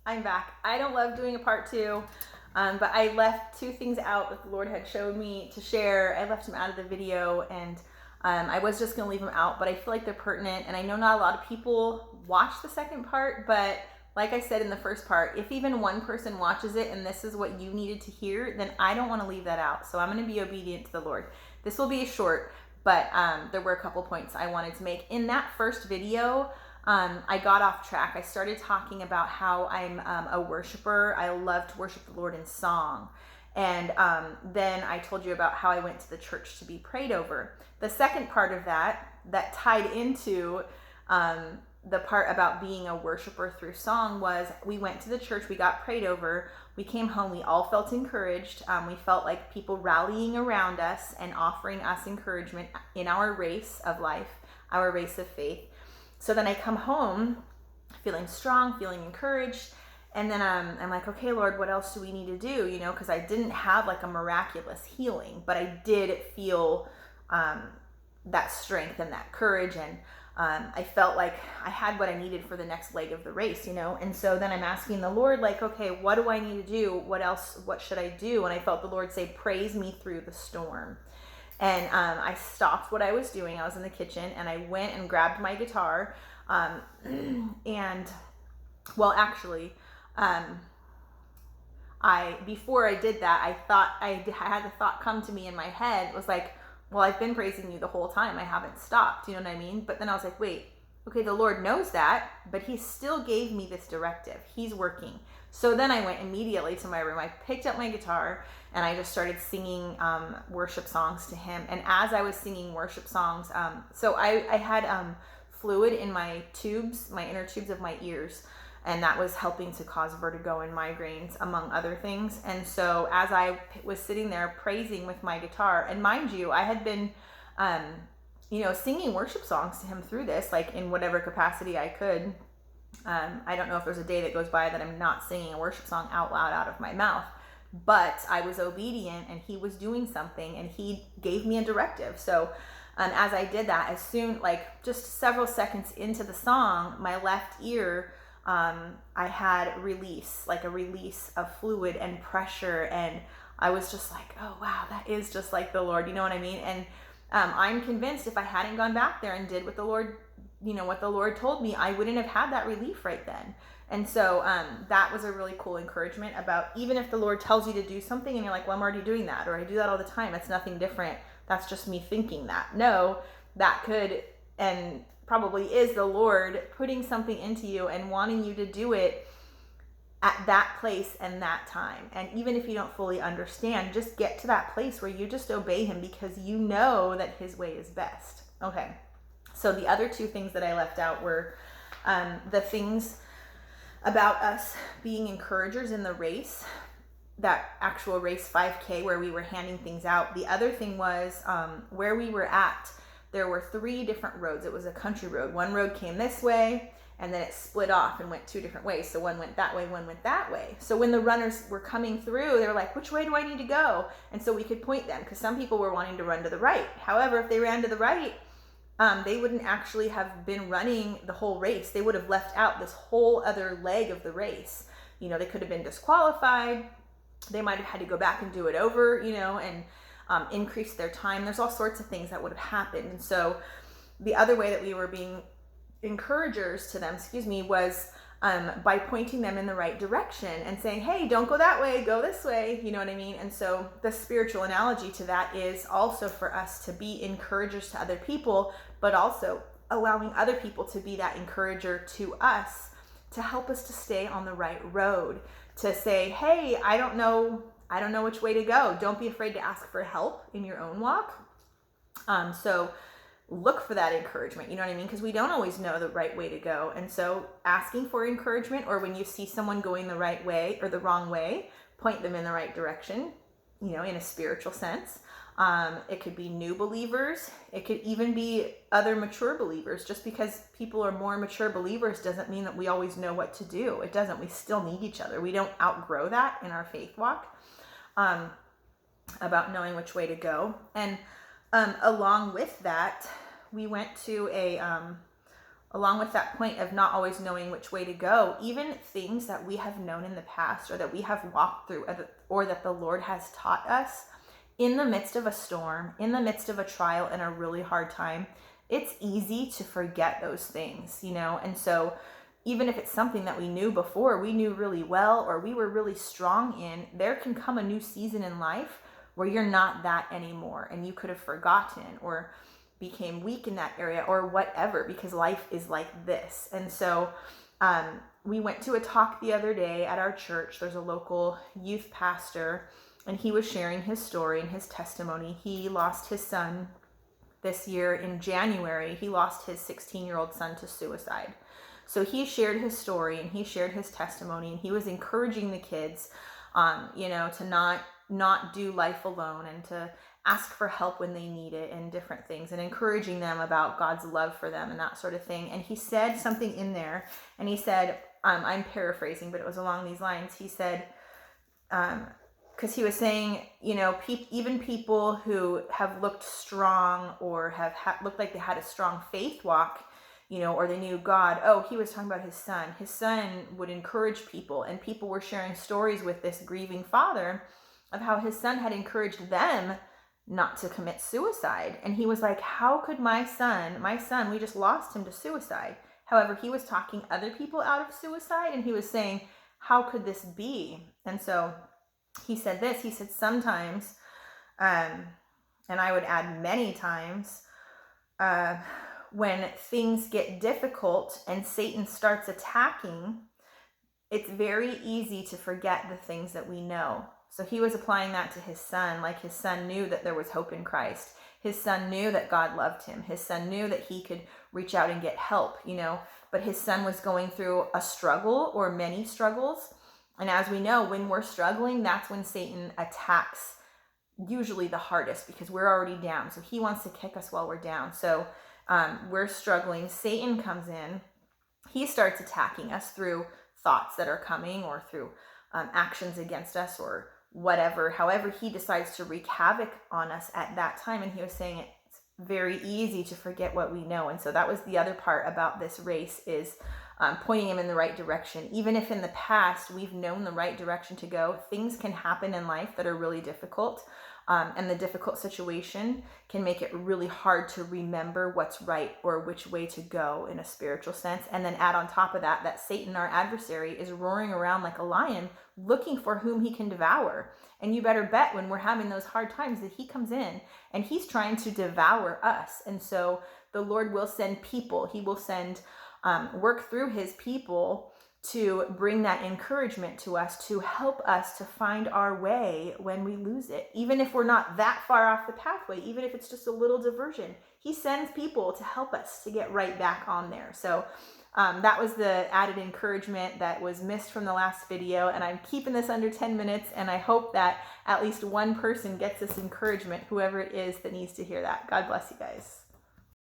I'm back. I don't love doing a part two, but I left two things out that the Lord had showed me to share. I left them out of the video, and I was just going to leave them out, but I feel like they're pertinent. And I know not a lot of people watch the second part, but like I said in the first part, if even one person watches it and this is what you needed to hear, then I don't want to leave that out. So I'm going to be obedient to the Lord. This will be short, but there were a couple points I wanted to make. In that first video, I got off track. I started talking about how I'm a worshiper. I love to worship the Lord in song. And then I told you about how I went to the church to be prayed over. The second part of that tied into the part about being a worshiper through song was we went to the church, we got prayed over, we came home, we all felt encouraged. We felt like people rallying around us and offering us encouragement in our race of life, our race of faith. So then I come home feeling strong, feeling encouraged. And then I'm like, okay, Lord, what else do we need to do? You know, because I didn't have like a miraculous healing, but I did feel that strength and that courage. And I felt like I had what I needed for the next leg of the race, you know? And so then I'm asking the Lord, like, okay, what do I need to do? What else? What should I do? And I felt the Lord say, praise me through the storm. And I stopped what I was doing. I was in the kitchen and I went and grabbed my guitar. And well, actually, before I did that, I had the thought come to me in my head. It was like, well, I've been praising you the whole time. I haven't stopped. You know what I mean? But then I was like, wait, okay, the Lord knows that, but he still gave me this directive. He's working. So then I went immediately to my room. I picked up my guitar and I just started singing worship songs to him. And as I was singing worship songs, so I had fluid in my tubes, my inner tubes of my ears, and that was helping to cause vertigo and migraines, among other things. And so as I was sitting there praising with my guitar, and mind you, I had been singing worship songs to him through this, like in whatever capacity I could. I don't know if there's a day that goes by that I'm not singing a worship song out loud out of my mouth, but I was obedient and he was doing something and he gave me a directive. So as I did that, as soon, like just several seconds into the song, my left ear, I had a release of fluid and pressure. And I was just like, oh wow, that is just like the Lord, you know what I mean? And I'm convinced if I hadn't gone back there and did what the Lord told me, I wouldn't have had that relief right then. And so that was a really cool encouragement about, even if the Lord tells you to do something and you're like, well, I'm already doing that, or I do that all the time, it's nothing different. That's just me thinking that. No, that could and probably is the Lord putting something into you and wanting you to do it at that place and that time. And even if you don't fully understand, just get to that place where you just obey him because you know that his way is best. Okay. So the other two things that I left out were the things about us being encouragers in the race, that actual race 5K where we were handing things out. The other thing was where we were at, there were 3 different roads. It was a country road. One road came this way and then it split off and went 2 different ways. So one went that way, one went that way. So when the runners were coming through, they were like, which way do I need to go? And so we could point them because some people were wanting to run to the right. However, if they ran to the right, they wouldn't actually have been running the whole race. They would have left out this whole other leg of the race. You know, they could have been disqualified. They might have had to go back and do it over, you know, and increase their time. There's all sorts of things that would have happened. And so the other way that we were being encouragers to them, was by pointing them in the right direction and saying, hey, don't go that way, go this way, you know what I mean? And so the spiritual analogy to that is also for us to be encouragers to other people, but also allowing other people to be that encourager to us, to help us to stay on the right road, to say, hey, I don't know which way to go. Don't be afraid to ask for help in your own walk. So look for that encouragement, you know what I mean? Because we don't always know the right way to go. And so asking for encouragement, or when you see someone going the right way or the wrong way, point them in the right direction, you know, in a spiritual sense. It could be new believers. It could even be other mature believers. Just because people are more mature believers doesn't mean that we always know what to do. It doesn't. We still need each other. We don't outgrow that in our faith walk, about knowing which way to go. And along with that, we went to along with that point of not always knowing which way to go, even things that we have known in the past or that we have walked through or that the Lord has taught us in the midst of a storm, in the midst of a trial and a really hard time, it's easy to forget those things, you know? And so even if it's something that we knew before, we knew really well, or we were really strong in, there can come a new season in life where you're not that anymore, and you could have forgotten or became weak in that area or whatever, because life is like this. And so we went to a talk the other day at our church. There's a local youth pastor, and he was sharing his story and his testimony. He lost his son this year in January. He lost his 16-year-old son to suicide. So he shared his story and he shared his testimony, and he was encouraging the kids, to not do life alone and to ask for help when they need it and different things, and encouraging them about God's love for them and that sort of thing. And he said something in there, and he said, I'm paraphrasing, but it was along these lines. He said, because he was saying, even people who have looked strong or have looked like they had a strong faith walk, or they knew God. Oh, he was talking about his son. His son would encourage people, and people were sharing stories with this grieving father of how his son had encouraged them not to commit suicide. And he was like, how could my son, we just lost him to suicide. However, he was talking other people out of suicide, and he was saying, how could this be? And so he said this, he said, sometimes, and I would add many times, when things get difficult and Satan starts attacking, it's very easy to forget the things that we know. So he was applying that to his son, like his son knew that there was hope in Christ. His son knew that God loved him. His son knew that he could reach out and get help, but his son was going through a struggle or many struggles. And as we know, when we're struggling, that's when Satan attacks usually the hardest, because we're already down. So he wants to kick us while we're down. So we're struggling. Satan comes in. He starts attacking us through thoughts that are coming, or through actions against us, or whatever. However, he decides to wreak havoc on us at that time. And he was saying it's very easy to forget what we know. And so that was the other part about this race, is pointing him in the right direction. Even if in the past we've known the right direction to go, things can happen in life that are really difficult. And the difficult situation can make it really hard to remember what's right or which way to go in a spiritual sense. And then add on top of that, that Satan, our adversary, is roaring around like a lion looking for whom he can devour. And you better bet when we're having those hard times that he comes in and he's trying to devour us. And so the Lord will send people. He will send work through his people to bring that encouragement to us, to help us to find our way when we lose it. Even if we're not that far off the pathway, even if it's just a little diversion, he sends people to help us to get right back on there. So that was the added encouragement that was missed from the last video. And I'm keeping this under 10 minutes. And I hope that at least one person gets this encouragement, whoever it is that needs to hear that. God bless you guys.